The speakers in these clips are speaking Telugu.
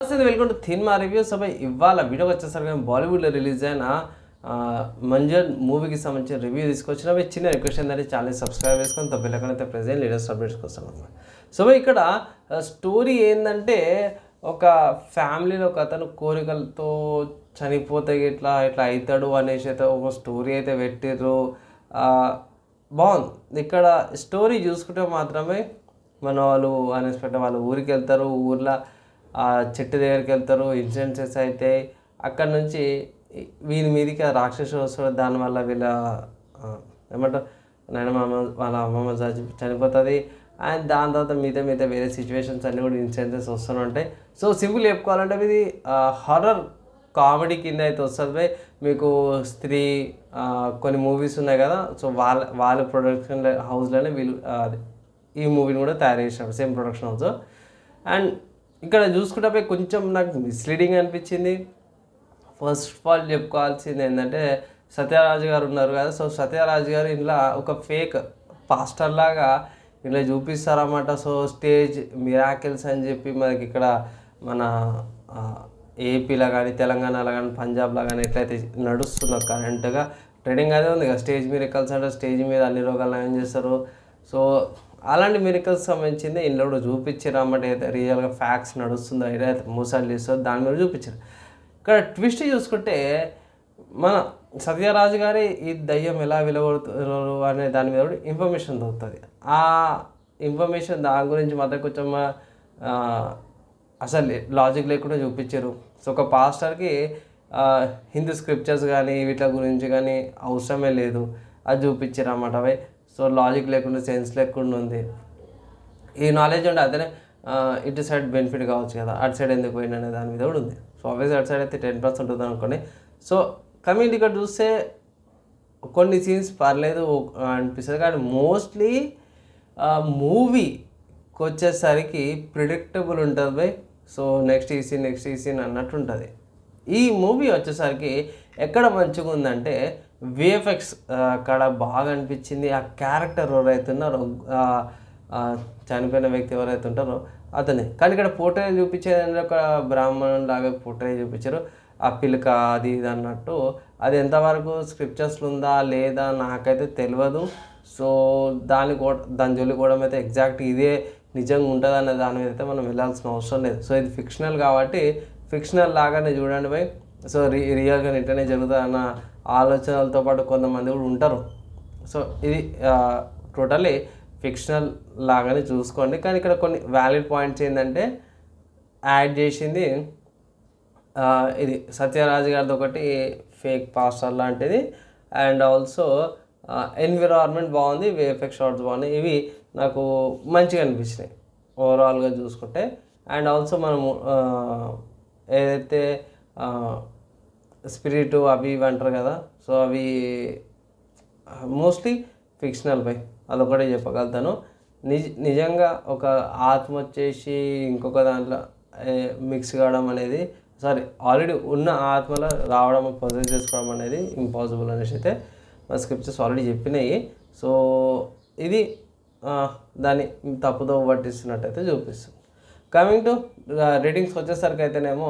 Welcome to cinema reviews. ఇవాళ వీడియో వచ్చేసరికి బాలీవుడ్లో రిలీజ్ అయిన మంజర్ మూవీకి సంబంధించిన రివ్యూ తీసుకొచ్చిన చిన్న రిక్వెస్ట్ ఏంటంటే ఛానల్ సబ్స్క్రైబ్ చేసుకొని తప్పలేకనైతే ప్రెజెంట్ లేటెస్ట్ అప్డేట్స్ కోసం అనమాట. సో ఇక్కడ స్టోరీ ఏంటంటే ఒక ఫ్యామిలీలో ఒక అతను కోరికలతో చనిపోతే ఇట్లా ఇట్లా అవుతాడు అనేసి అయితే ఒక స్టోరీ అయితే పెట్టిర్రు. బాగుంది. ఇక్కడ స్టోరీ చూసుకుంటే మాత్రమే మన వాళ్ళు అన్ఎక్స్పెక్టెడ్ వాళ్ళు ఊరికి వెళ్తారు, ఊర్లో చెట్టు దగ్గరికి వెళ్తారు, ఇన్సిడెంట్స్ అయితే అక్కడ నుంచి వీని మీదకి రాక్షసుడు వస్తాడు. దానివల్ల వీళ్ళ ఏమంటారు వాళ్ళ అమ్మమ్మ చనిపోతుంది. అండ్ దాని తర్వాత మిగతా వేరే సిచ్యువేషన్స్ అన్నీ కూడా ఇన్సిడెంట్స్ వస్తూనే ఉంటాయి. సో సింపుల్ చెప్పుకోవాలంటే ఇది హారర్ కామెడీ కింద అయితే వస్తుంది. మీకు స్త్రీ కొన్ని మూవీస్ ఉన్నాయి కదా, సో వాళ్ళ ప్రొడక్షన్ హౌస్లోనే వీళ్ళు ఈ మూవీని కూడా తయారు చేసినారు, సేమ్ ప్రొడక్షన్ హౌస్. అండ్ ఇక్కడ చూసుకుంటే కొంచెం నాకు మిస్లీడింగ్ అనిపించింది. ఫస్ట్ ఆఫ్ ఆల్ చెప్పుకోవాల్సింది ఏంటంటే సత్యరాజ్ గారు ఉన్నారు కదా, సో సత్యరాజ్ గారు ఇంట్లో ఒక ఫేక్ పాస్టర్ లాగా ఇలా చూపిస్తారన్నమాట. సో స్టేజ్ మిరాకిల్స్ అని చెప్పి మనకి ఇక్కడ మన ఏపీలో కానీ తెలంగాణలో కానీ పంజాబ్లో కానీ ఎట్లయితే నడుస్తుందో కరెంట్గా ట్రెండింగ్ అదే ఉంది కదా, స్టేజ్ మిరాకిల్స్ అంటే స్టేజ్ మీద అన్ని రోగాలు ఏం చేస్తారు. సో అలాంటి మిరాకిల్స్ సంబంధించింది ఇంట్లో కూడా చూపించారు అన్నమాట. అయితే రియల్గా ఫ్యాక్ట్స్ నడుస్తుందో ఏదైతే మూసాలు చేస్తుందో దాని మీద చూపించారు. ఇక్కడ ట్విస్ట్ చూసుకుంటే మన సత్యరాజు గారి ఈ దయ్యం ఎలా వెలువడుతున్నారు అనే దాని మీద కూడా ఇన్ఫర్మేషన్ దొరుకుతుంది. ఆ ఇన్ఫర్మేషన్ దాని గురించి మాత్రం కొంచెం అసలు లాజిక్ లేకుండా చూపించారు. సో ఒక పాస్టర్కి హిందూ స్క్రిప్చర్స్ కానీ వీటి గురించి కానీ అవసరమే లేదు, అది చూపించారు అన్నమాట. అవి సో లాజిక్ లేకుండా సెన్స్ లేకుండా ఉంది. ఈ నాలెడ్జ్ ఉంటే అతనే ఇటు సైడ్ బెనిఫిట్ కావచ్చు కదా, అటు సైడ్ ఎందుకు పోయింది అనే దాని మీద కూడా ఉంది. సో ఆబ్వియస్గా అటు సైడ్ అయితే 10% ఉంటుంది అనుకోండి. సో కమింగ్ ఇక్కడ చూస్తే కొన్ని సీన్స్ పర్లేదు అనిపిస్తుంది, కానీ మోస్ట్లీ మూవీకి వచ్చేసరికి ప్రిడిక్టబుల్ ఉంటుంది బై. సో నెక్స్ట్ ఈ సీన్ అన్నట్టు ఉంటుంది. ఈ మూవీ వచ్చేసరికి ఎక్కడ మంచిగా ఉందంటే విఎఫ్ఎక్స్ అక్కడ బాగా అనిపించింది. ఆ క్యారెక్టర్ ఎవరైతే ఉన్నారో చనిపోయిన వ్యక్తి ఎవరైతే ఉంటారో అతనే, కానీ ఇక్కడ పోర్ట్రే చూపించేది ఒక బ్రాహ్మణుని లాగా పోర్ట్రే చూపించారు. ఆ పిలక అది ఇది అన్నట్టు అది ఎంతవరకు స్క్రిప్చర్స్లో ఉందా లేదా నాకైతే తెలియదు. సో దాని జోలికి కూడా అయితే ఎగ్జాక్ట్ ఇదే నిజంగా ఉంటుంది అనే దాని మీద అయితే మనం వెళ్ళాల్సిన అవసరం లేదు. సో ఇది ఫిక్షనల్ కాబట్టి ఫిక్షనల్ లాగానే చూడండి బై. సో రియల్గా ఇంటనే జరుగుతుంది అన్న ఆలోచనలతో పాటు కొంతమంది కూడా ఉంటారు. సో ఇది టోటల్లీ ఫిక్షనల్ లాగానే చూసుకోండి. కానీ ఇక్కడ కొన్ని వ్యాలిడ్ పాయింట్స్ ఏంటంటే యాడ్ చేసింది ఇది సత్యరాజ్ గారిది ఒకటి ఫేక్ పాస్టర్ లాంటిది. అండ్ ఆల్సో ఎన్విరాన్మెంట్ బాగుంది, విఎఫ్ఎక్స్ షాట్స్ బాగున్నాయి. ఇవి నాకు మంచిగా అనిపించినాయి ఓవరాల్గా చూసుకుంటే. అండ్ ఆల్సో మనము ఏదైతే స్పిరిట్ అవి ఇవి అంటారు కదా, సో అవి మోస్ట్లీ ఫిక్షనల్ బై, అదొకటే చెప్పగలుగుతాను. నిజంగా ఒక ఆత్మ వచ్చేసి ఇంకొక దాంట్లో మిక్స్ కావడం అనేది ఆల్రెడీ ఉన్న ఆత్మలో రావడం పొజెస్ చేసుకోవడం అనేది ఇంపాసిబుల్ అనేసి అయితే మన స్క్రిప్చర్స్ ఆల్రెడీ చెప్పినాయి. సో ఇది దాన్ని తప్పుదో పట్టిస్తున్నట్టయితే చూపిస్తుంది. కమింగ్ టు రేటింగ్స్ వచ్చేసరికి అయితేనేమో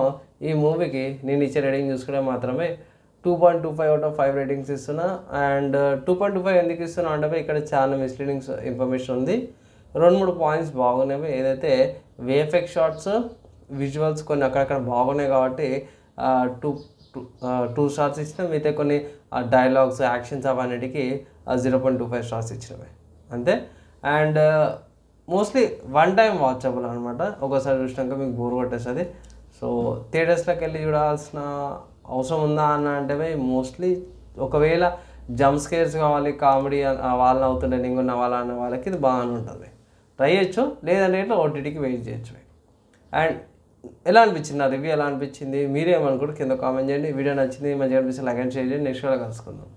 ఈ మూవీకి నేను ఇచ్చే రేటింగ్ చూసుకుంటే మాత్రమే 2.25 అవుట్ ఆఫ్ 5 రేటింగ్స్ ఇస్తున్నా. అండ్ 2.25 ఎందుకు ఇస్తున్నా అంటే ఇక్కడ చాలా మిస్లీడింగ్ ఇన్ఫర్మేషన్ ఉంది. 2-3 పాయింట్స్ బాగున్నాయి. ఏదైతే విఎఫ్ఎక్స్ షాట్స్ విజువల్స్ కొన్ని అక్కడక్కడ బాగున్నాయి కాబట్టి 2 స్టార్స్ ఇచ్చిన. మిగతా కొన్ని డైలాగ్స్ యాక్షన్స్ అవన్నిటికి 0.25 స్టార్స్ ఇచ్చినవి అంతే. And mostly one time watchable అనమాట, ఒకసారి చూసినాక మీకు బోర్ కొట్టేస్తుంది. సో థియేటర్స్లోకి వెళ్ళి చూడాల్సిన అవసరం ఉందా అన్న అంటే మోస్ట్లీ ఒకవేళ జంప్ స్కేర్స్ కావాలి, కామెడీ వాళ్ళని అవుతుండే నేను నవ్వాలన్న వాళ్ళకి ఇది బాగానే ఉంటుంది, ట్రై చేయొచ్చు. లేదంటే ఇట్లా ఓటీటీకి వెయిట్ చేయొచ్చు. అండ్ ఎలా అనిపించింది నా రివ్యూ, ఎలా అనిపించింది మీరేమనుకుంటారు కింద కామెంట్ చేయండి. వీడియో నచ్చింది మంచిగా అనిపిస్తే లైక్ అండ్ షేర్ చేయండి. నెక్స్ట్ వీడియో కలుసుకుందాం.